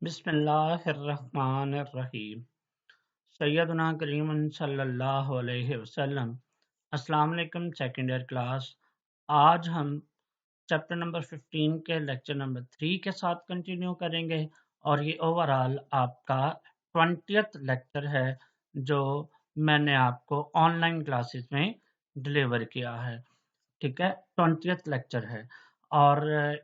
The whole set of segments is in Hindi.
बिस्मिल्लाहिर्रहमानिर्रहीम। सैयदना करीम सल्लल्लाहु अलैहि वसल्लम। अस्सलाम वालेकुम सेकंड ईयर क्लास। आज हम चैप्टर नंबर 15 के लेक्चर नंबर 3 के साथ कंटिन्यू करेंगे और ये ओवरऑल आपका 20th लेक्चर है जो मैंने आपको ऑनलाइन क्लासेस में डिलीवर किया है। ठीक है, 20th लेक्चर है और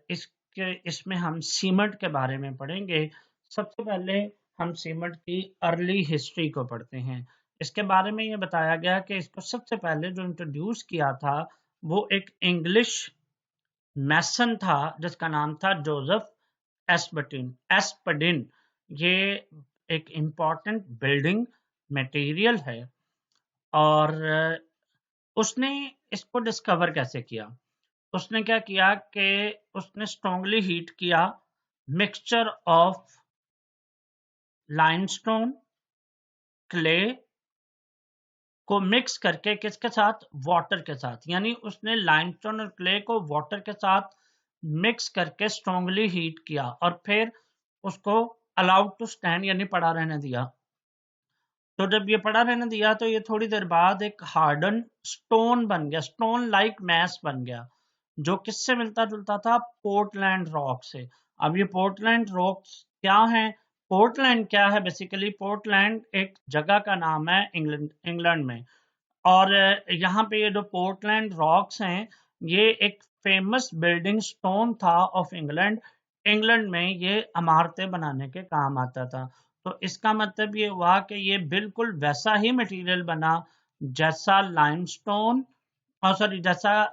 इसमें हम सीमट के बारे में पढ़ेंगे। सबसे पहले हम सीमट की अर्ली हिस्ट्री को पढ़ते हैं। इसके बारे में ये बताया गया कि इसको सबसे पहले जो इंट्रोड्यूस किया था वो एक इंग्लिश मैसन था जिसका नाम था जोसेफ एस्पडिन। ये एक इम्पॉर्टेंट बिल्डिंग मटेरियल है और उसने इसको डिस्कवर कैसे किया। उसने क्या किया कि उसने स्ट्रांगली हीट किया मिक्सचर ऑफ लाइमस्टोन क्ले को मिक्स करके किसके साथ, वाटर के साथ। यानी उसने लाइमस्टोन और क्ले को वाटर के साथ मिक्स करके स्ट्रांगली हीट किया और फिर उसको अलाउड टू स्टैंड यानी पड़ा रहने दिया। तो जब ये पड़ा रहने दिया तो ये थोड़ी देर बाद एक हार्डन स्टोन बन गया, स्टोन लाइक मैस बन गया, जो किससे मिलता जुलता था, पोर्टलैंड रॉक से। अब ये पोर्टलैंड रॉक्स क्या है, पोर्टलैंड क्या है, बेसिकली पोर्टलैंड एक जगह का नाम है इंग्लैंड में। और यहाँ पे ये जो पोर्टलैंड रॉक्स हैं ये एक फेमस बिल्डिंग स्टोन था ऑफ इंग्लैंड। इंग्लैंड में ये इमारतें बनाने के काम आता था। तो इसका मतलब ये हुआ कि ये बिल्कुल वैसा ही मटेरियल बना जैसा लाइमस्टोन और सॉरी जैसा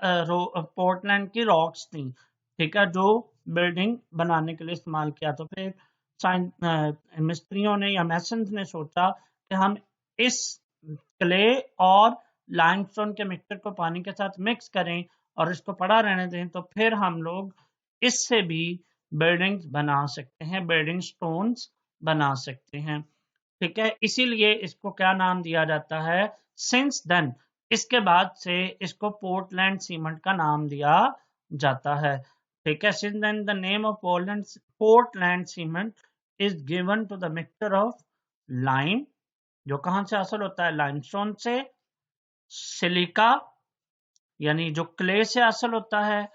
पोर्टलैंड की रॉक्स थी। ठीक है, जो बिल्डिंग बनाने के लिए इस्तेमाल किया। तो फिर मिस्त्रियों ने या मैसन्स ने सोचा कि हम इस क्ले और लाइमस्टोन के मिक्सचर को पानी के साथ मिक्स करें और इसको पड़ा रहने दें, तो फिर हम लोग इससे भी बिल्डिंग्स बना सकते हैं, बिल्डिंग स्टोन्स बना सकते हैं। ठीक है, इसीलिए इसको क्या नाम दिया जाता है, सिंस देन, इसके बाद से इसको पोर्टलैंड सीमेंट का नाम दिया जाता है। ठीक है, since then the name of Portland cement is given to the mixture of lime, जो कहां से हासिल होता है, लाइमस्टोन से, सिलिका यानी जो क्ले से हासिल होता है,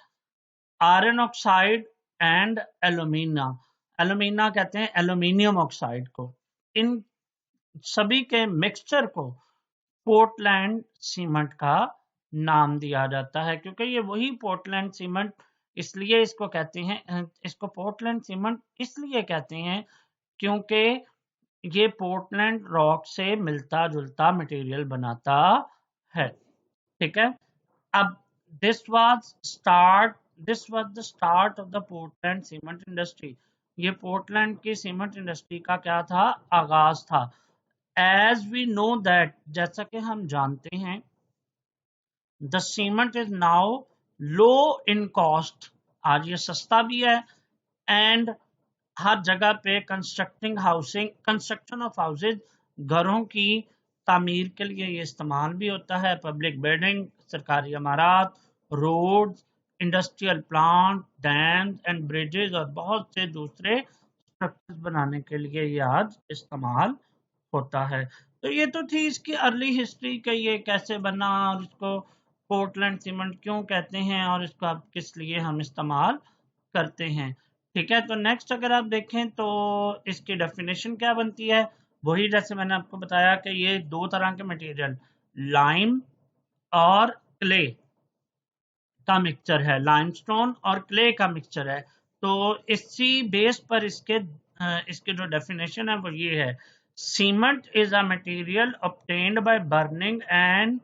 iron oxide and alumina. Alumina कहते हैं एल्यूमिनियम ऑक्साइड को। इन सभी के मिक्सचर को पोर्टलैंड सीमेंट का नाम दिया जाता है, क्योंकि ये वही पोर्टलैंड सीमेंट, इसलिए इसको कहते हैं, इसको पोर्टलैंड सीमेंट इसलिए कहते हैं क्योंकि ये पोर्टलैंड रॉक से मिलता जुलता मटेरियल बनाता है। ठीक है, अब this was the start of the Portland cement industry. ये पोर्टलैंड की सीमेंट इंडस्ट्री का क्या था, आगाज था। एज वी नो दैट, जैसा कि हम जानते हैं, the cement is now low in cost, आज ये सस्ता भी है, एंड हर जगह पे कंस्ट्रक्शन ऑफ हाउसेज, घरों की तामीर के लिए ये इस्तेमाल भी होता है, पब्लिक बिल्डिंग, सरकारी इमारत, roads, industrial plant, dams and bridges और बहुत से दूसरे स्ट्रक्चर्स बनाने के लिए ये आज इस्तेमाल होता है। तो ये तो थी इसकी अर्ली हिस्ट्री कि ये कैसे बना और इसको पोर्टलैंड सीमेंट क्यों कहते हैं और इसको अब किस लिए हम इस्तेमाल करते हैं। ठीक है, तो नेक्स्ट अगर आप देखें तो इसकी डेफिनेशन क्या बनती है, वही जैसे मैंने आपको बताया कि ये दो तरह के मटेरियल, लाइम और क्ले का मिक्सचर है, लाइमस्टोन और क्ले का मिक्सचर है। तो इसी बेस पर इसके जो डेफिनेशन है वो ये है, cement is a material obtained by burning and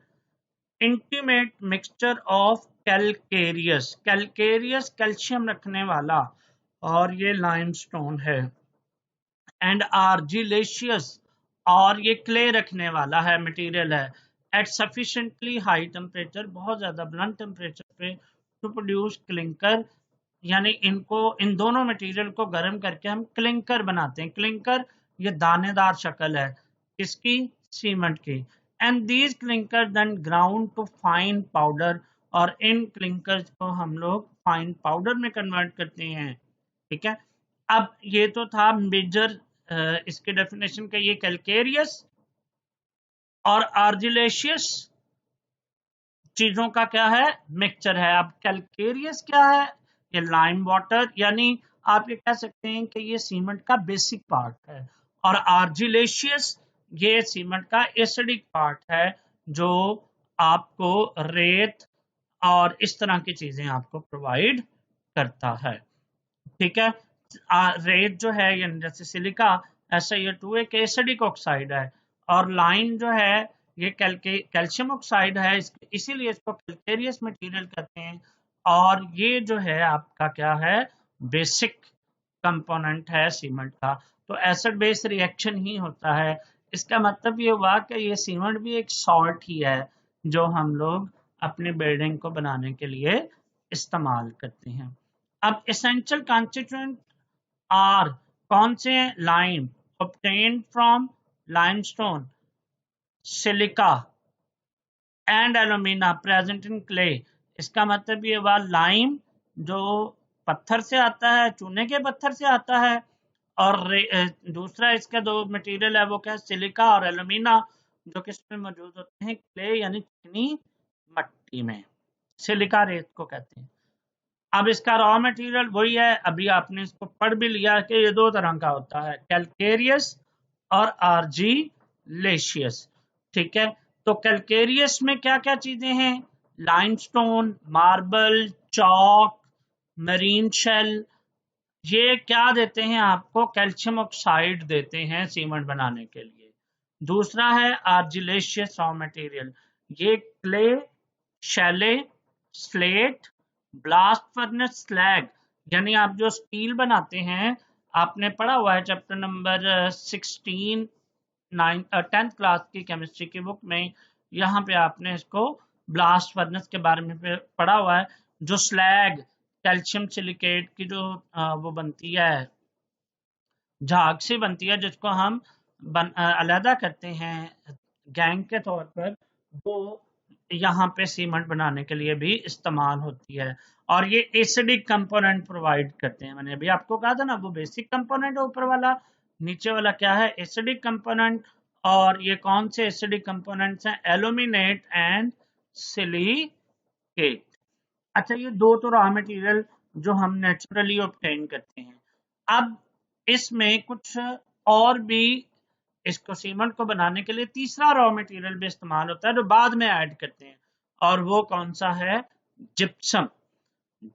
intimate mixture of calcareous calcium रखने वाला, और ये लाइमस्टोन है, एंड आर्जिलेशियस, और ये क्ले रखने वाला है, मटेरियल है, एट सफिशिएंटली हाई टेम्परेचर, बहुत ज्यादा ब्लंट टेम्परेचर पे, टू प्रोड्यूस क्लिंकर, यानी इन दोनों मटेरियल को गर्म करके हम क्लिंकर बनाते हैं। क्लिंकर ये दानेदार शक्ल है इसकी, सीमेंट की। And these clinker then ground to fine powder, और इन क्लिंकर्स को हम लोग फाइन पाउडर में कन्वर्ट करते हैं। ठीक है, अब ये तो था मेजर इसके डेफिनेशन का, ये कैलकेरियस और आर्जिलेशियस चीजों का क्या है, मिक्सचर है। अब कैलकेरियस क्या है, ये लाइम वाटर, यानी आप ये कह सकते हैं कि ये सीमेंट का बेसिक पार्ट है। और आर्जिलेशियस ये सीमेंट का एसिडिक पार्ट है, जो आपको रेत और इस तरह की चीजें आपको प्रोवाइड करता है। ठीक है, रेत जो है ये जैसे सिलिका, ऐसा ये टू एक एसिडिक ऑक्साइड है। और लाइम जो है ये कैल्शियम ऑक्साइड है, इसीलिए इसको कैल्केरियस मटेरियल कहते हैं। और ये जो है आपका क्या है, बेसिक कंपोनेंट है सीमेंट का। तो एसिड बेस रिएक्शन ही होता है। इसका मतलब ये हुआ कि ये सीमेंट भी एक सॉल्ट ही है, जो हम लोग अपने बिल्डिंग को बनाने के लिए इस्तेमाल करते हैं। अब एसेंशियल कॉन्स्टिट्यूएंट आर कौन से हैं, lime obtained from limestone, silica and alumina present in clay. इसका मतलब ये हुआ लाइम जो पत्थर से आता है, चूने के पत्थर से आता है। और दूसरा इसका दो मटेरियल है, वो क्या है, सिलिका और एलुमिना, जो किस में मौजूद होते हैं, क्ले यानी चिकनी मट्टी में। सिलिका रेत को कहते हैं। अब इसका रॉ मटेरियल वही है, अभी आपने इसको पढ़ भी लिया कि ये दो तरह का होता है, कैलकेरियस और आर्जिलेशियस। ठीक है, तो कैलकेरियस में क्या क्या चीजें हैं, limestone, marble, chalk, marine shell, ये क्या देते हैं आपको, कैल्शियम ऑक्साइड देते हैं सीमेंट बनाने के लिए। दूसरा है आर्जिलेशियस रॉ मटेरियल, ये clay, Shelley, slate, blast furnace slag, यानी आप जो स्टील बनाते हैं, आपने पढ़ा हुआ है चैप्टर नंबर 16 10th क्लास की केमिस्ट्री की बुक में। यहाँ पे आपने इसको ब्लास्ट फर्नेस के बारे में पढ़ा हुआ है। जो स्लैग कैल्शियम सिलिकेट की जो वो बनती है, झाग से बनती है, जिसको हम अलहदा करते हैं गैंग के तौर पर, वो यहाँ पे सीमेंट बनाने के लिए भी इस्तेमाल होती है। और ये एसिडिक कंपोनेंट प्रोवाइड करते हैं। मैंने अभी आपको कहा था ना, वो बेसिक कंपोनेंट है ऊपर वाला, नीचे वाला क्या है, एसिडिक कंपोनेंट। और ये कौन से एसिडिक कंपोनेंट्स हैं, एल्यूमिनेट एंड सिलिकेट। अच्छा, ये दो तो रॉ मटेरियल जो हम नेचुरली ऑब्टेन करते हैं। अब इसमें कुछ और भी, इसको सीमेंट को बनाने के लिए तीसरा रॉ मटेरियल भी इस्तेमाल होता है, जो बाद में ऐड करते हैं, और वो कौन सा है, जिप्सम।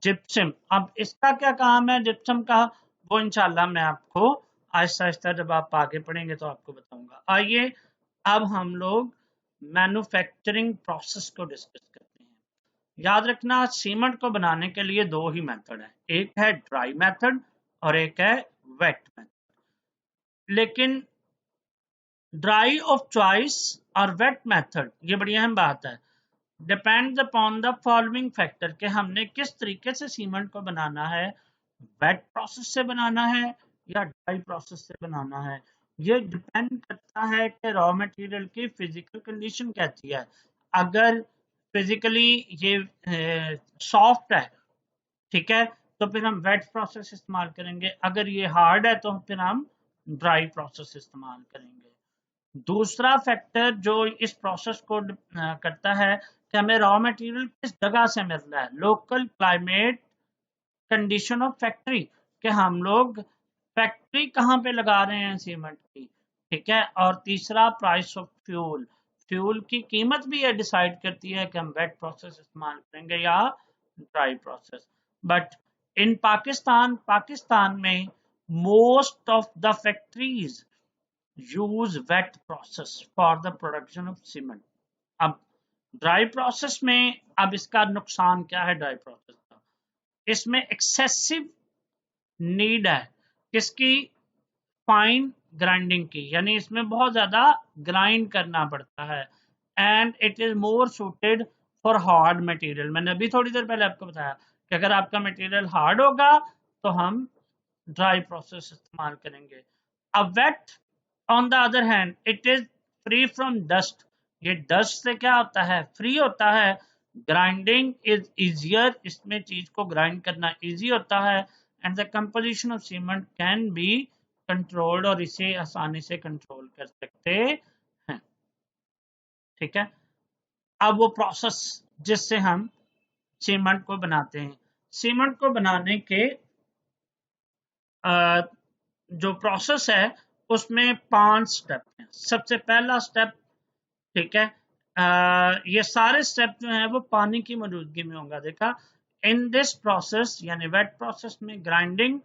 जिप्सम, अब इसका क्या काम है जिप्सम का, वो इंशाल्लाह मैं आपको आहिस्ता आहिस्ता जब आप आगे पढ़ेंगे तो आपको बताऊंगा। आइए अब हम लोग मैन्युफैक्चरिंग प्रोसेस को डिस्कस करते हैं। याद रखना, सीमेंट को बनाने के लिए दो ही मेथड है, एक है ड्राई मेथड और एक है वेट मेथड। लेकिन ड्राई ऑफ चॉइस और वेट मेथड, ये बड़ी अहम बात है, depends upon the following factor, के हमने किस तरीके से सीमेंट को बनाना है, वेट प्रोसेस से बनाना है या ड्राई प्रोसेस से बनाना है। ये डिपेंड करता है कि रॉ मटेरियल की फिजिकल कंडीशन कैसी है। अगर फिजिकली ये सॉफ्ट है, ठीक है, तो फिर हम वेट प्रोसेस इस्तेमाल करेंगे। अगर ये हार्ड है तो फिर हम ड्राई प्रोसेस इस्तेमाल करेंगे। दूसरा फैक्टर जो इस प्रोसेस को करता है कि हमें रॉ मटेरियल किस जगह से मिल रहा है, local climate condition of factory, कि हम लोग फैक्ट्री कहाँ पे लगा रहे हैं सीमेंट की। ठीक है, और तीसरा प्राइस ऑफ फ्यूल, फ्यूल की कीमत भी ये डिसाइड करती है कि हम वेट प्रोसेस इस्तेमाल करेंगे या dry process. But in Pakistan में most of the factories use wet process for the production of cement. अब ड्राई प्रोसेस में, अब इसका नुकसान क्या है ड्राई प्रोसेस का, इसमें एक्सेसिव नीड है किसकी, फाइन ग्राइंडिंग की, यानी इसमें बहुत ज्यादा ग्राइंड करना पड़ता है। And it is more suited for hard material. मैंने अभी थोड़ी देर पहले आपको बताया कि अगर आपका मटेरियल हार्ड होगा तो हम ड्राई प्रोसेस इस्तेमाल करेंगे। अब wet on the other hand it is free from dust, ये डस्ट से क्या होता है, फ्री होता है। ग्राइंडिंग इज इजियर, इसमें चीज को ग्राइंड करना इजी होता है। And the composition of cement can be controlled, और इसे आसानी से कंट्रोल कर सकते हैं। ठीक है, अब वो प्रोसेस जिससे हम सीमेंट को बनाते हैं, सीमेंट को बनाने के जो प्रोसेस है उसमें 5 स्टेप हैं। सबसे पहला स्टेप, ठीक है, ये सारे स्टेप जो हैं वो पानी की मौजूदगी में होगा। देखा, इन दिस प्रोसेस यानी वेट प्रोसेस में grinding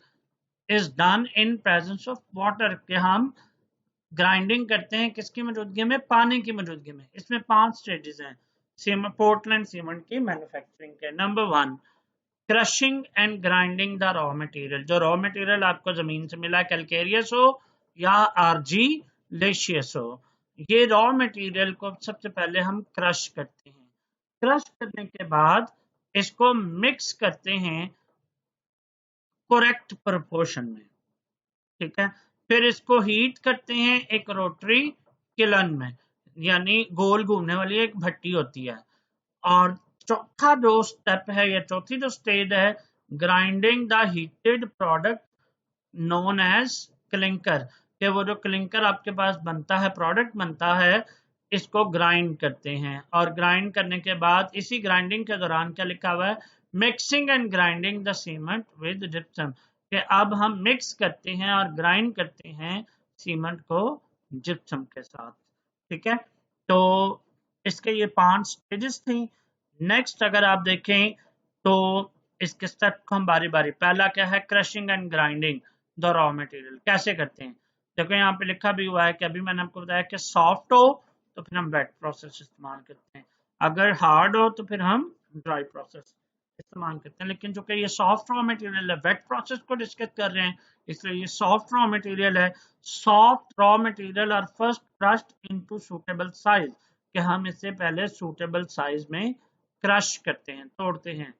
is done in presence of water, के हम ग्राइंडिंग करते हैं किसकी मौजूदगी में, पानी की मौजूदगी में। इसमें 5 स्टेजेस हैं पोर्टलैंड सीमेंट की मैन्युफैक्चरिंग के। Number 1, crushing and grinding the raw material. जो रॉ मटेरियल आपको जमीन से मिला, कैलकेरियस हो या आरजी लेशियस हो, ये रॉ मटेरियल को सबसे पहले हम क्रश करते हैं। क्रश करने के बाद इसको मिक्स करते हैं करेक्ट प्रोपोर्शन में। ठीक है, फिर इसको हीट करते हैं एक रोटरी किलन में, यानी गोल घूमने वाली एक भट्टी होती है। और चौथा जो स्टेप है या चौथी जो स्टेज है, grinding the heated product known as clinker, कि वो जो क्लिंकर आपके पास बनता है, प्रोडक्ट बनता है, इसको ग्राइंड करते हैं। और ग्राइंड करने के बाद इसी ग्राइंडिंग के दौरान क्या लिखा हुआ है, mixing and grinding the cement with gypsum, कि अब हम मिक्स करते हैं और ग्राइंड करते हैं सीमेंट को जिप्सम के साथ। ठीक है, तो इसके ये 5 स्टेजेस थी। नेक्स्ट अगर आप देखें तो इसके स्टेप को हम बारी बारी, पहला क्या है, crushing and grinding the raw material. कैसे करते हैं, देखो यहाँ पे लिखा भी हुआ है कि अभी मैंने आपको बताया कि सॉफ्ट हो तो फिर हम वेट प्रोसेस इस्तेमाल करते हैं, अगर हार्ड हो तो फिर हम ड्राई प्रोसेस इस्तेमाल करते हैं। लेकिन जो कि ये सॉफ्ट रॉ मटेरियल है, वेट प्रोसेस को डिस्कस कर रहे हैं, इसलिए ये सॉफ्ट रॉ मटेरियल है। Soft raw material are first crushed into suitable size, कि हम इससे पहले सूटेबल साइज में क्रश करते हैं, तोड़ते हैं।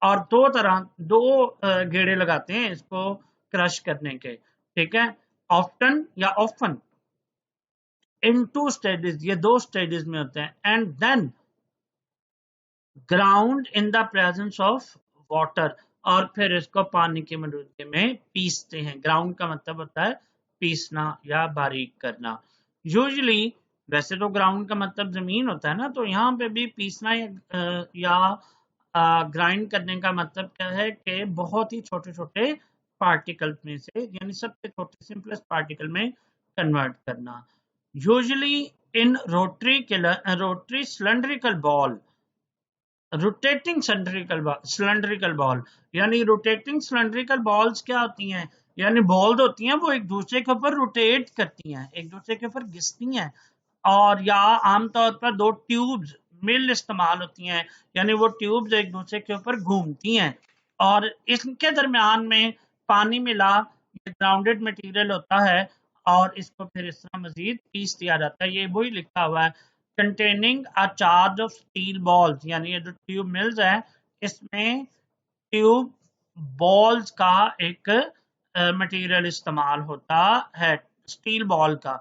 और दो गेड़े लगाते हैं इसको क्रश करने के। ठीक है, ऑफ्टन या ऑफन, इन 2 स्टेजेस, ये 2 स्टेजेस में होते हैं। And then ground in the presence of water, और फिर इसको पानी की मौजूदगी में पीसते हैं। ग्राउंड का मतलब होता है पीसना या बारीक करना। यूजुअली वैसे तो ग्राउंड का मतलब जमीन होता है ना, तो यहाँ पे भी पीसना या ग्राइंड करने का मतलब क्या है कि बहुत ही छोटे छोटे पार्टिकल में से, यानी सबसे छोटे सिंपलेस्ट पार्टिकल में कन्वर्ट करना। Usually in rotary cylindrical ball, rotating cylindrical ball, यानी रोटेटिंग सिलेंड्रिकल बॉल्स क्या होती हैं, यानी बॉल्स होती हैं वो एक दूसरे के ऊपर रोटेट करती हैं, एक दूसरे के ऊपर घिसती हैं। और या आमतौर पर 2 ट्यूब्स मिल इस्तेमाल होती हैं, यानी वो ट्यूब्स एक दूसरे के ऊपर घूमती हैं और इनके दरमियान में पानी मिला ग्राउंडेड मटेरियल होता है और इसको फिर इस तरह मजीद पीस दिया जाता है। ये वही लिखा हुआ है, containing a charge of steel balls, यानी ये जो ट्यूब मिल्स है इसमें ट्यूब बॉल्स का एक मटेरियल इस्तेमाल होता है, स्टील बॉल का।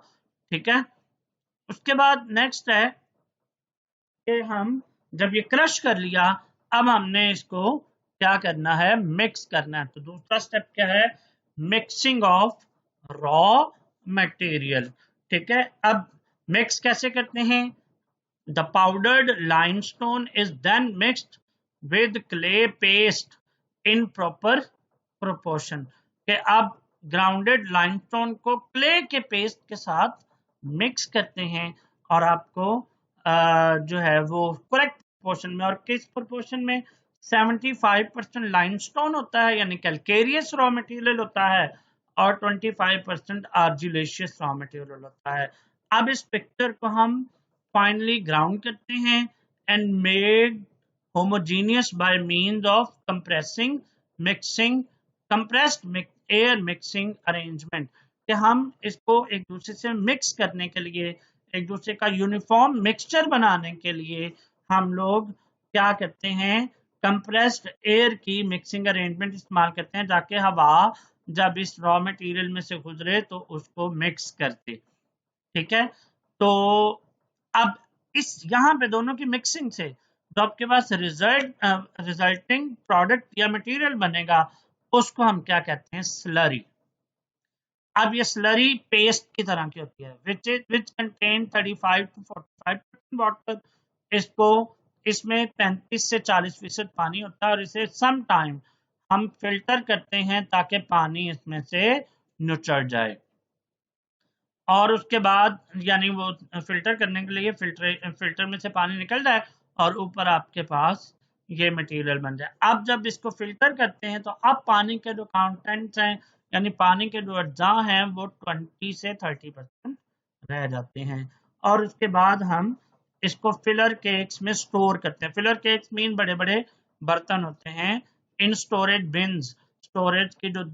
ठीक है, उसके बाद नेक्स्ट है कि हम जब ये क्रश कर लिया, अब हमने इसको क्या करना है, मिक्स करना है। तो दूसरा स्टेप क्या है, मिक्सिंग ऑफ रॉ मटेरियल। ठीक है, अब मिक्स कैसे करते हैं, the powdered limestone is then mixed with clay paste in proper proportion, कि अब ग्राउंडेड लाइमस्टोन को क्ले के पेस्ट के साथ मिक्स करते हैं और आपको जो है वो करेक्ट प्रोपोर्शन में, और किस प्रोपोर्शन में, 75% लाइमस्टोन होता है यानी कैलकेरियस रॉ मटेरियल होता है और 25% आर्जिलेशियस रॉ मटेरियल होता है। अब इस पिक्चर को हम फाइनली ग्राउंड करते हैं and made homogeneous by means of compressed air mixing arrangement, कि हम इसको एक दूसरे से मिक्स करने के लिए, एक दूसरे का यूनिफॉर्म मिक्सचर बनाने के लिए हम लोग क्या करते हैं, कंप्रेस्ड एयर की मिक्सिंग अरेंजमेंट इस्तेमाल करते हैं ताकि हवा जब इस रॉ मटेरियल में से गुजरे तो उसको मिक्स कर दे। ठीक है, तो अब इस यहाँ पे दोनों की मिक्सिंग से जो आपके पास रिजल्टिंग प्रोडक्ट या मटेरियल बनेगा उसको हम क्या कहते हैं, स्लरी। अब ये स्लरी पेस्ट की तरह की होती है विच कंटेन 35 to 45% वाटर। इसको इसमें 35 से 40% पानी होता है और इसे सम टाइम हम फिल्टर करते हैं ताकि पानी इसमें से निचड़ जाए। और उसके बाद यानी वो फिल्टर करने के लिए फिल्टर में से पानी निकल जाए और ऊपर आपके पास ये मटेरियल बन जाए। अब जब इसको फिल्टर करते हैं तो अब पानी के जो कंटेंट्स हैं यानी पानी के जो अज्जा हैं वो 20 से 30% रह जाते हैं। और उसके बाद हम इसको फिलर केक्स में स्टोर करते हैं। फिलर केक्स मीन बड़े बड़े बर्तन होते हैं इन स्टोरेज बिन्स। स्टोरेज की जो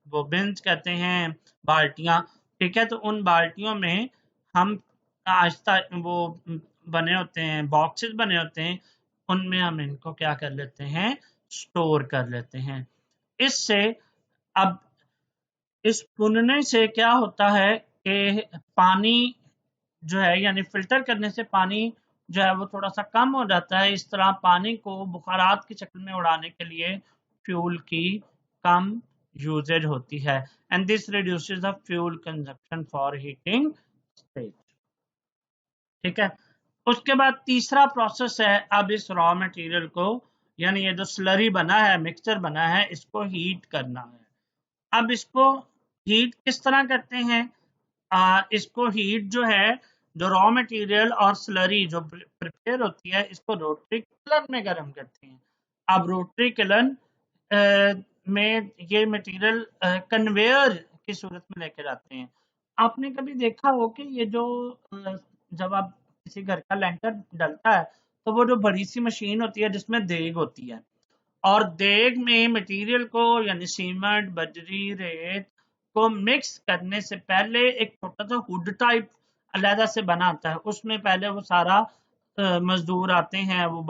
वो बिन्स कहते हैं, बाल्टियां, ठीक है। तो उन बाल्टियों में हम आहिस्ता वो बने होते हैं, बॉक्सेस बने होते हैं, उनमें हम इनको क्या कर लेते हैं, स्टोर कर लेते हैं। इससे अब इस भुनने से क्या होता है कि पानी जो है यानी फिल्टर करने से पानी जो है वो थोड़ा सा कम हो जाता है। इस तरह पानी को बुखारात की शक्ल में उड़ाने के लिए फ्यूल की कम यूजेज होती है and this reduces the fuel consumption for heating stage. ठीक है। उसके बाद तीसरा प्रोसेस है, अब इस रॉ मटेरियल को यानी ये जो स्लरी बना है, मिक्सचर बना है, इसको हीट करना है। अब इसको हीट किस तरह करते हैं, इसको हीट जो है, जो रॉ मटेरियल और स्लरी जो प्रिपेयर होती है, इसको रोटरी किलन में गर्म करते हैं। अब रोटरी किलन में ये मटेरियल कन्वेयर की सूरत में लेके जाते हैं। आपने कभी देखा हो कि ये जो जब आप किसी घर का लेंटर डलता है तो वो जो बड़ी सी मशीन होती है जिसमें देग होती है और देग में मटेरियल को यानी सीमेंट, बजरी, रेत को मिक्स करने से पहले एक छोटा सा हुड टाइप अलहदा से बना आता है। उसमें पहले वो सारा मजदूर आते हैं, वो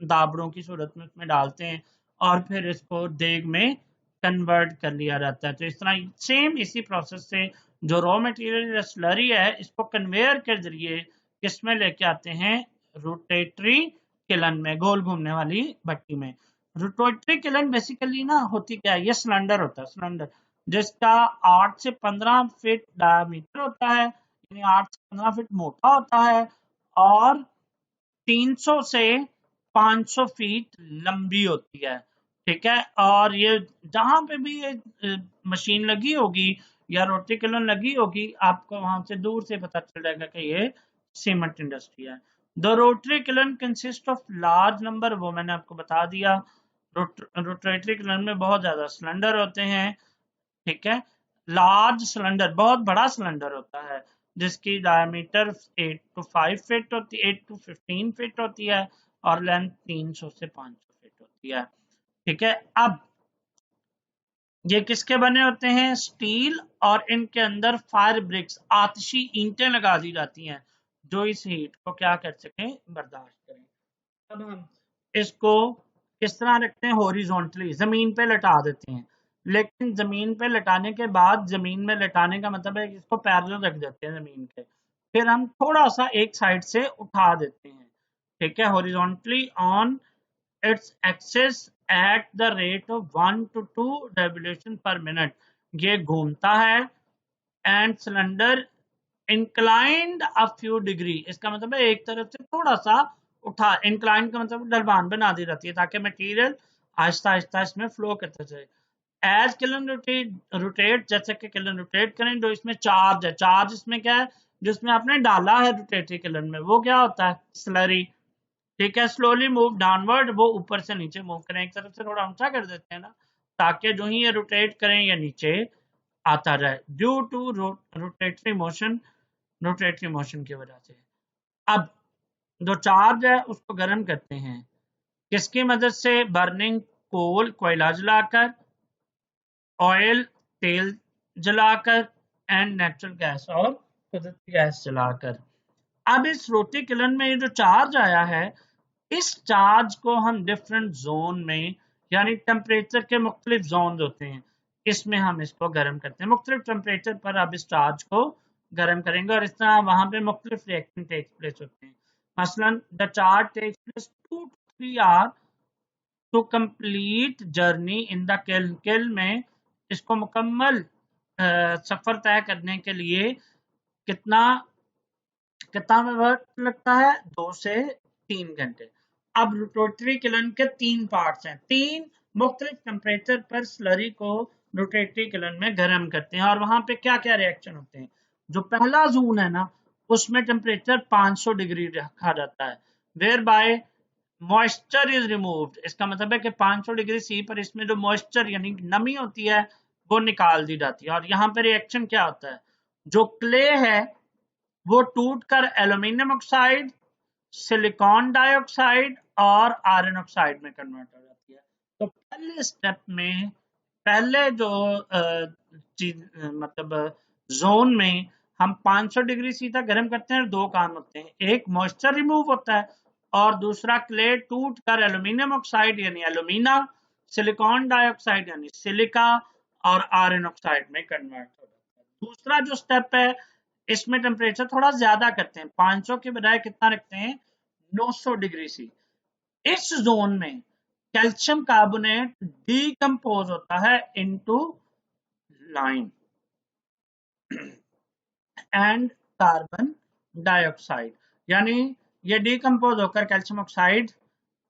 दाबड़ों की सूरत में उसमें डालते हैं और फिर इसको देग में कन्वर्ट कर लिया जाता है। तो इस तरह सेम इसी प्रोसेस से जो रॉ मटेरियल स्लरी है इसको कन्वेयर के जरिए किसमें लेके आते हैं, रोटेटरी किलन में, गोल घूमने वाली भट्टी में। रोटेटरी किलन बेसिकली ना होती क्या है, ये सिलेंडर होता है, सिलेंडर जिसका 8 से 15 फीट डायमीटर होता है, यानी 8 से 15 फीट मोटा होता है और 300 से 500 फीट लंबी होती है। ठीक है। और ये जहां पे भी ये मशीन लगी होगी या रोटी किलन लगी होगी, आपको वहां से दूर से पता चल जाएगा कि ये सीमेंट इंडस्ट्री है। The rotary kiln consist of large number, वो मैंने आपको बता दिया। रोटरी किलन में बहुत ज्यादा सिलेंडर होते हैं। ठीक है। लार्ज सिलेंडर, बहुत बड़ा सिलेंडर होता है जिसकी डायमीटर 8 to 5 फीट होती है, 8 to 15 फीट होती है और लेंथ 300 से 500 फीट होती है। ठीक है। अब ये किसके बने होते हैं, स्टील, और इनके अंदर फायर ब्रिक्स, आतिशी ईंटें लगा दी जाती हैं जो इस हीट को क्या कर सकें, बर्दाश्त करें। अब हम इसको किस तरह रखते हैं, हॉरिजॉन्टली जमीन पे लटा देते हैं। लेकिन जमीन पे लटाने के बाद, जमीन में लटाने का मतलब है कि इसको पैरेलल रख देते हैं जमीन के, फिर हम थोड़ा सा एक साइड से उठा देते हैं। ठीक है। Horizontally on its axis at the rate of 1 to 2 revolution per minute। ये घूमता है and cylinder inclined a few degree, इसका मतलब है एक तरफ से थोड़ा सा उठा, इंक्लाइंड का मतलब ढलवान बना दी जाती है ताकि मटेरियल आहिस्ता आहिस्ता इसमें फ्लो करता जाए। एज किलन रोटेट, जैसे कि किलन रोटेट करें, जो इसमें चार्ज है, चार्ज इसमें क्या है, जिसमें आपने डाला है रोटेटरी किलन में, वो क्या होता है, स्लरी। ठीक है। स्लोली मूव डाउनवर्ड, वो ऊपर से नीचे मूव करें, एक तरफ से थोड़ा ऊंचा कर देते हैं ना, ताकि जो ही ये रोटेट करें या नीचे आता जाए, due to rotatory motion, rotatory motion की वजह से। अब जो चार्ज है उसको गर्म करते हैं, किसकी मदद से, बर्निंग कोल, कोयला जलाकर, ऑयल, तेल जलाकर, एंड नेचुरल गैस और कुदरती गैस जलाकर। अब इस रोटी किलन में ये जो चार्ज आया है, इस चार्ज को हम डिफरेंट जोन में, यानी टेम्परेचर के मुख्तलिफ जोन होते हैं, इसमें हम इसको गर्म करते हैं। मुख्तलिफ टेम्परेचर पर अब इस चार्ज को गर्म करेंगे और इस तरह वहां पे मुख्तलिफ रिएक्शन टेक्स प्लेस होते हैं। मसलन the charge takes place 2 to 3 hour to complete journey in the kiln, kiln में इसको मुकम्मल सफर तय करने के लिए कितना कितना वक्त लगता है? 2 से 3 घंटे। अब रोटेटरी किलन के 3 पार्ट्स हैं, 3 मुख्तलिफ टेम्परेचर पर स्लरी को रोटेटरी किलन में गर्म करते हैं और वहां पे क्या क्या रिएक्शन होते हैं। जो पहला जोन है ना, उसमें टेम्परेचर 500 डिग्री रखा जाता है, whereby moisture is removed. इसका मतलब है कि 500 डिग्री सी पर इसमें जो मॉइस्चर यानी नमी होती है वो निकाल दी जाती है। और यहाँ पे रिएक्शन क्या होता है, जो क्ले है वो टूट कर एल्यूमिनियम ऑक्साइड, सिलिकॉन डाइऑक्साइड और आयरन ऑक्साइड में कन्वर्ट हो जाती है। तो पहले स्टेप में, पहले जो मतलब जोन में हम 500 डिग्री सी तक गर्म करते हैं। 2 काम होते हैं, एक मॉइस्चर रिमूव होता है और दूसरा क्ले टूट कर एल्यूमिनियम ऑक्साइड यानी एल्यूमिना, सिलिकॉन डाइऑक्साइड यानी सिलिका और आयरन ऑक्साइड में कन्वर्ट हो जाता है। दूसरा जो स्टेप है, इसमें टेम्परेचर थोड़ा ज्यादा करते हैं, 500 के बजाय कितना रखते हैं? 900 डिग्री सी। इस जोन में कैल्शियम कार्बोनेट डीकंपोज होता है into lime and carbon dioxide, यानी ये डीकंपोज होकर कैल्शियम ऑक्साइड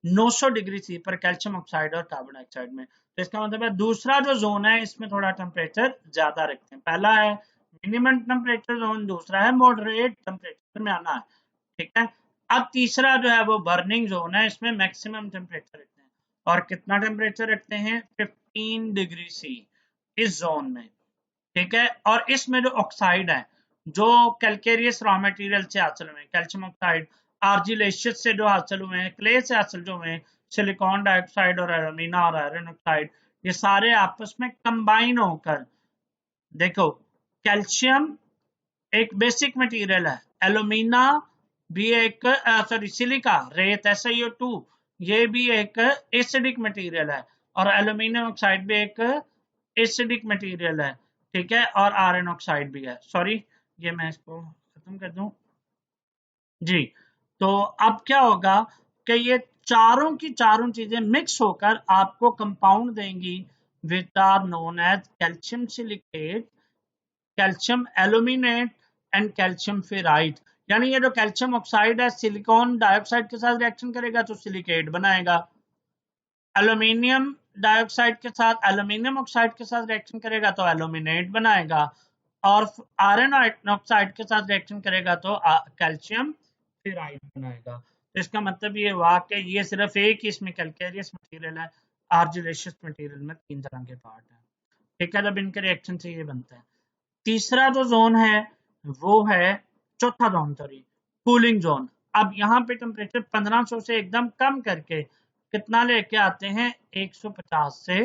900 डिग्री सी पर कैल्शियम ऑक्साइड और कार्बन डाइऑक्साइड में। तो इसका मतलब है दूसरा जो जोन है इसमें थोड़ा टेम्परेचर ज्यादा रखते हैं। पहला है मिनिमम टेम्परेचर जोन, दूसरा है मॉडरेट टेम्परेचर में आना है, ठीक है। अब तीसरा जो है वो बर्निंग जोन है, इसमें मैक्सिमम टेम्परेचर रखते हैं। और कितना टेम्परेचर रखते हैं? 15 डिग्री सी इस जोन में, ठीक है। और इसमें जो ऑक्साइड है, जो कैलकेरियस रॉ मटेरियल से हासिल हुए, कैल्शियम ऑक्साइड आर्जिलेशियस से जो हासिल हुए हैं, क्ले से हासिल जो हुए, सिलिकॉन डाइऑक्साइड और एल्यूमिना और आयरन ऑक्साइड, ये सारे आपस में कंबाइन होकर, देखो कैल्शियम एक बेसिक मटेरियल है, एल्यूमिना भी एक सिलिका रेत SiO2 ये भी एक एसिडिक मटेरियल है और एल्यूमिनियम ऑक्साइड भी एक एसिडिक मटेरियल है, ठीक है। और आयरन ऑक्साइड भी है। सॉरी, ये मैं इसको खत्म कर दूं जी। तो अब क्या होगा कि ये चारों की चारों चीजें मिक्स होकर आपको कंपाउंड देंगी which are known as calcium silicate, calcium aluminate and calcium ferrite. यानी ये जो कैल्शियम ऑक्साइड है सिलिकॉन डाइऑक्साइड के साथ रिएक्शन करेगा तो सिलिकेट बनाएगा, एल्यूमिनियम डाइऑक्साइड के साथ एल्यूमिनियम ऑक्साइड के साथ रिएक्शन करेगा तो एल्यूमिनेट बनाएगा, और आयरन ऑक्साइड के साथ रिएक्शन करेगा तो कैल्शियम फेराइट बनाएगा। तो इसका मतलब ये हुआ कि ये सिर्फ एक ही इसमें कैलकेरियस मटेरियल है, आर्जिलेशियस मटेरियल में 3 तरह के पार्ट हैं, ठीक है। जब इनके रिएक्शन से ये बनता है। तीसरा जो जोन है वो है चौथा जोन, सॉरी, कूलिंग जोन। अब यहाँ पे टेम्परेचर 1500 से एकदम कम करके कितना लेके आते हैं? 150 से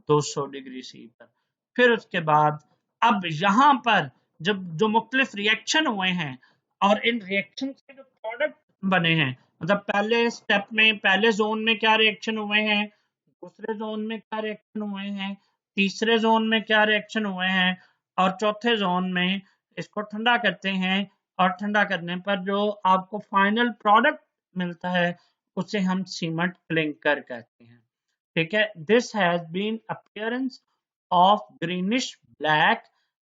200 डिग्री सी पर। फिर उसके बाद अब यहाँ पर जब जो मुख्तलिफ रिएक्शन हुए हैं और इन रिएक्शन से जो प्रोडक्ट बने हैं, मतलब पहले स्टेप में पहले जोन में क्या रिएक्शन हुए हैं, दूसरे जोन में क्या रिएक्शन हुए हैं, तीसरे जोन में क्या रिएक्शन हुए हैं, और चौथे जोन में इसको ठंडा करते हैं। और ठंडा करने पर जो आपको फाइनल प्रोडक्ट मिलता है उसे हम सीमेंट क्लिंकर कहते हैं, ठीक है। This has been appearance of greenish black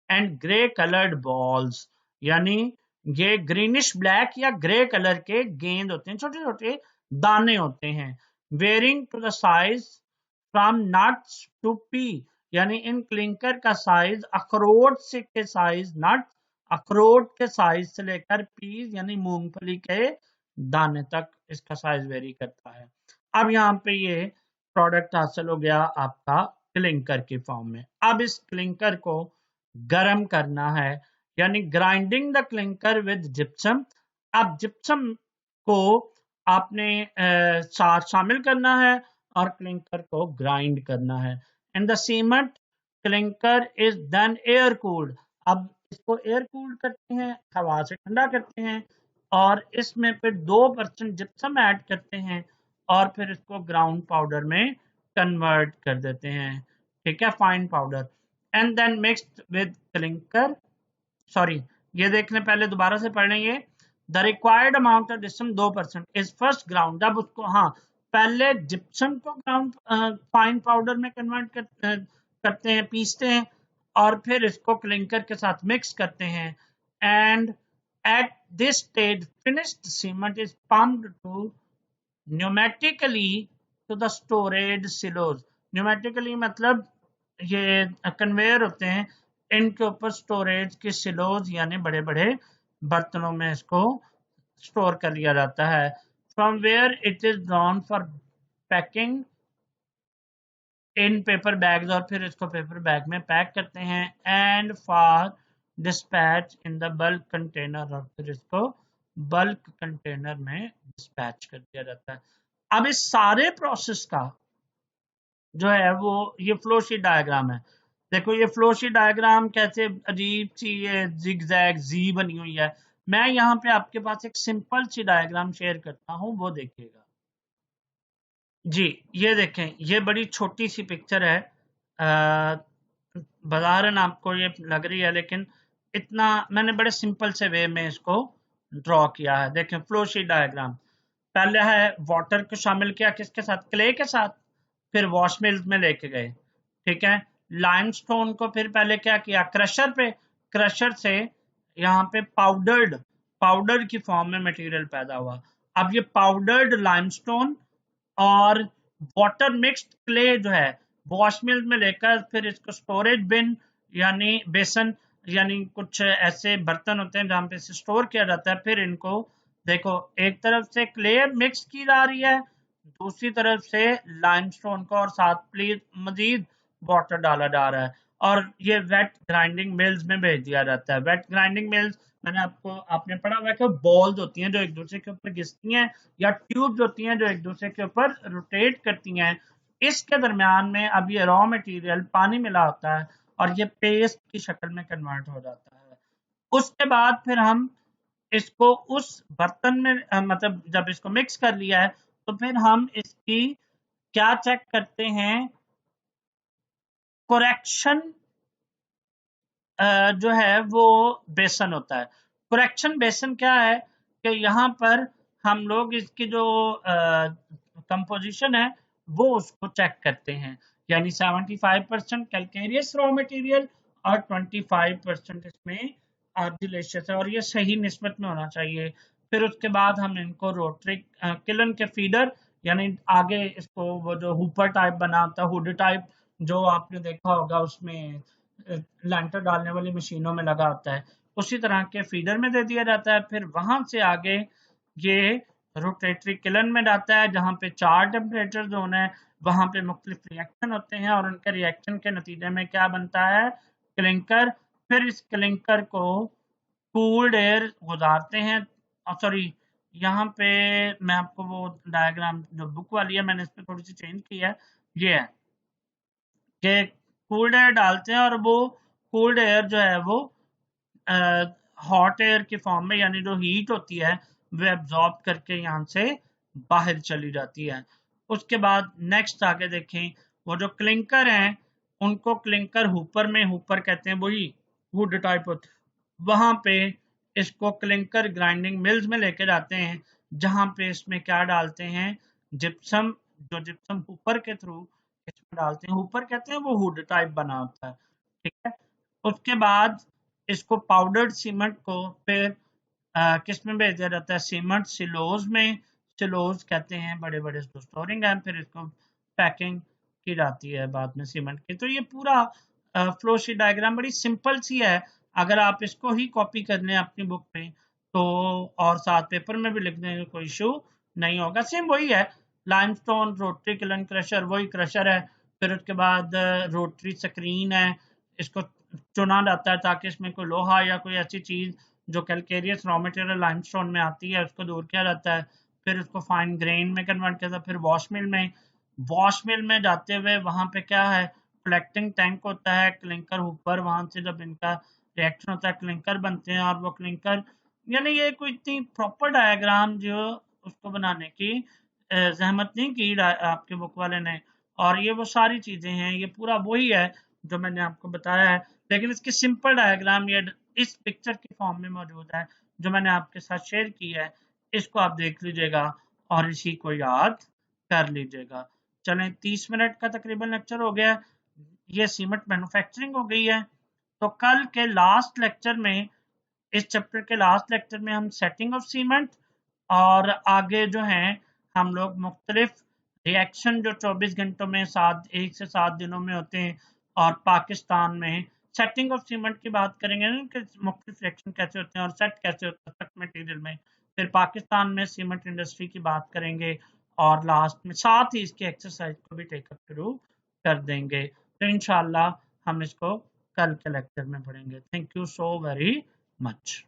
and grey coloured balls, यानी ये ग्रीनिश ब्लैक या ग्रे कलर के गेंद होते हैं, छोटे छोटे दाने होते हैं, varying to the size from nuts to pea, यानी इन क्लिंकर का साइज अखरोट से के साइज, नट अखरोट के साइज से लेकर पीस यानी मूंगफली के दाने तक इसका साइज वेरी करता है। अब यहाँ पे ये प्रोडक्ट हासिल हो गया आपका क्लिंकर के फॉर्म में। अब इस क्लिंकर को गर्म करना है, यानी grinding the clinker with gypsum. अब जिप्सम को आपने साथ शामिल करना है और क्लिंकर को ग्राइंड करना है। And the cement clinker is then air cooled. अब इसको एयर कूल्ड करते हैं, हवा से ठंडा करते हैं और इसमें फिर 2% जिप्सम ऐड करते हैं और फिर इसको ग्राउंड पाउडर में कन्वर्ट कर देते हैं, ठीक है, fine powder. And then mixed with clinker, sorry ये देख लें, पहले दोबारा से पढ़ लेंगे। The required amount of gypsum 2% is first ground. जब उसको, हाँ, पहले जिप्सम को ग्राउंड फाइन पाउडर में कन्वर्ट करते हैं, पीसते हैं, और फिर इसको क्लिंकर के साथ मिक्स करते हैं, and at this stage finished cement is pumped to pneumatically to the storage silos. Pneumatically मतलब ये कन्वेयर होते हैं, इनके ऊपर स्टोरेज के सिलोज यानी बड़े बड़े बर्तनों में इसको स्टोर कर लिया जाता है। From where it is drawn for packing in paper bags, और फिर इसको पेपर बैग में पैक करते हैं, and for dispatch in the bulk container, और फिर इसको बल्क कंटेनर में डिस्पैच कर दिया जाता है। अब इस सारे प्रोसेस का जो है वो ये फ्लो शीट डायग्राम है। देखो ये फ्लो शीट डायग्राम कैसे अजीब सी ये जिगजैग जी बनी हुई है। मैं यहाँ पे आपके पास एक सिंपल सी डायग्राम शेयर करता हूँ, वो देखिएगा जी। ये देखें, ये बड़ी छोटी सी पिक्चर है, बाजारन आपको ये लग रही है, लेकिन इतना मैंने बड़े सिंपल से वे में इसको ड्रॉ किया है। देखें फ्लो शीट डायग्राम, पहले है वाटर को शामिल किया किसके साथ, क्ले के साथ, फिर वॉश मिल्स में लेके गए, ठीक है। लाइमस्टोन को फिर पहले क्या किया, क्रशर पे, क्रशर से यहाँ पे पाउडर की फॉर्म में मटेरियल पैदा हुआ। अब ये पाउडर्ड लाइमस्टोन और वाटर मिक्स्ड क्ले जो है वॉश मिल में लेकर फिर इसको स्टोरेज बिन यानी बेसन यानी कुछ ऐसे बर्तन होते हैं जहां पे इसे स्टोर किया जाता है। फिर इनको देखो, एक तरफ से क्ले मिक्स की जा रही है, दूसरी तरफ से लाइमस्टोन को और साथ प्लीज मजीद वाटर डाला जा रहा है, और ये वेट ग्राइंडिंग मिल्स में भेज दिया जाता है। वेट ग्राइंडिंग मिल्स आपने पढ़ा हुआ है कि बॉल्स होती हैं जो एक दूसरे के ऊपर घिसती हैं, या ट्यूब्स होती हैं जो एक दूसरे के ऊपर रोटेट करती हैं। इसके दरमियान में अब ये रॉ मटेरियल पानी मिला होता है और ये पेस्ट की शक्ल में कन्वर्ट हो जाता है। उसके बाद फिर हम इसको उस बर्तन में मतलब जब इसको मिक्स कर लिया है तो फिर हम इसकी क्या चेक करते हैं, कोरेक्शन जो है वो बेसन होता है। कोरेक्शन बेसन क्या है कि यहाँ पर हम लोग इसकी जो कंपोजिशन है वो उसको चेक करते हैं, यानी 75% कैल्केरियस रॉ मटेरियल और 25% इसमें आर्जिलेशियस है, और ये सही निस्बत में होना चाहिए। फिर उसके बाद हम इनको रोटरी किलन के फीडर यानी आगे इसको वो जो हुपर टाइप बना होता है, हुड टाइप जो आपने देखा होगा उसमें लैंटर डालने वाली मशीनों में लगा होता है, उसी तरह के फीडर में दे दिया जाता है। फिर वहां से आगे ये रोटेटरी किलन में जाता है जहां पे 4 टेम्परेचर जोन है, वहां पे मुख्तलिफ रिएक्शन होते हैं और उनके रिएक्शन के नतीजे में क्या बनता है, क्लिंकर। फिर इस क्लिंकर को कूल्ड एयर गुजारते हैं, सॉरी यहाँ पे मैं आपको वो डायग्राम जो बुक वाली है मैंने इस पर थोड़ी सी चेंज की है, ये है कि कूल्ड एयर डालते हैं और वो कूल्ड एयर जो है वो हॉट एयर की फॉर्म में यानी जो हीट होती है वो एब्जॉर्ब करके यहाँ से बाहर चली जाती है। उसके बाद नेक्स्ट आगे देखें, वो जो क्लिंकर हैं उनको क्लिंकर हुपर में, हुपर कहते हैं वही वुड टाइप होते, वहां पे इसको क्लिंकर ग्राइंडिंग मिल्स में लेके जाते हैं जहां पे इसमें क्या डालते हैं, जिप्सम, जो जिप्सम हुपर के थ्रू इसमें डालते हैं, हुपर कहते हैं वो हुड टाइप बना होता है, ठीक है। उसके बाद इसको पाउडर्ड सीमेंट को फिर किस में भेज दिया जाता है, सीमेंट सिलोज में, सिलोज कहते हैं बड़े बड़े स्टोरिंग है, फिर इसको पैकिंग की जाती है बाद में सीमेंट की। तो ये पूरा फ्लो शीट डायग्राम बड़ी सिंपल सी है, अगर आप इसको ही कॉपी कर लें अपनी बुक पे तो, और साथ पेपर में भी लिखने का कोई इशू नहीं होगा। सेम वही है, लाइमस्टोन रोटरी किलन क्रशर वही क्रशर है, फिर उसके बाद रोटरी स्क्रीन है, इसको चुना जाता है ताकि इसमें कोई लोहा या कोई ऐसी चीज जो कैलकेरियस रॉ मटेरियल लाइमस्टोन में आती है उसको दूर किया जाता है। फिर उसको फाइन ग्रेन में कन्वर्ट किया जाता है। फिर वॉश मिल में जाते हुए वहां पे क्या है, कलेक्टिंग टैंक होता है, क्लिंकर ऊपर, वहां से जब इनका रिएक्शन होता है क्लिंकर बनते हैं, और वो क्लिंकर यानी ये कोई इतनी प्रॉपर डायग्राम जो उसको बनाने की जहमत नहीं की आपके बुक वाले ने, और ये वो सारी चीजें हैं, ये पूरा वही है जो मैंने आपको बताया है, लेकिन इसकी सिंपल डायग्राम ये इस पिक्चर के फॉर्म में मौजूद है जो मैंने आपके साथ शेयर की है। इसको आप देख लीजिएगा और इसी को याद कर लीजिएगा। चलें 30 मिनट का तकरीबन लेक्चर हो गया। ये सीमेंट मैन्युफैक्चरिंग हो गई है। तो कल के लास्ट लेक्चर में, इस चैप्टर के लास्ट लेक्चर में हम सेटिंग ऑफ सीमेंट और आगे जो है हम लोग मुख्तलिफ रिएक्शन जो 24 घंटों में 1 से 7 दिनों में होते हैं और पाकिस्तान में सेटिंग ऑफ सीमेंट की बात करेंगे ना कि मुख्तलिफ रिएक्शन कैसे होते हैं और सेट कैसे होता है सख्त मटेरियल में। फिर पाकिस्तान में सीमेंट इंडस्ट्री की बात करेंगे और लास्ट में साथ ही इसकी एक्सरसाइज को भी टेकअप शुरू कर देंगे। तो इंशाल्लाह हम इसको कल के लेक्चर में पढ़ेंगे। Thank you so very much.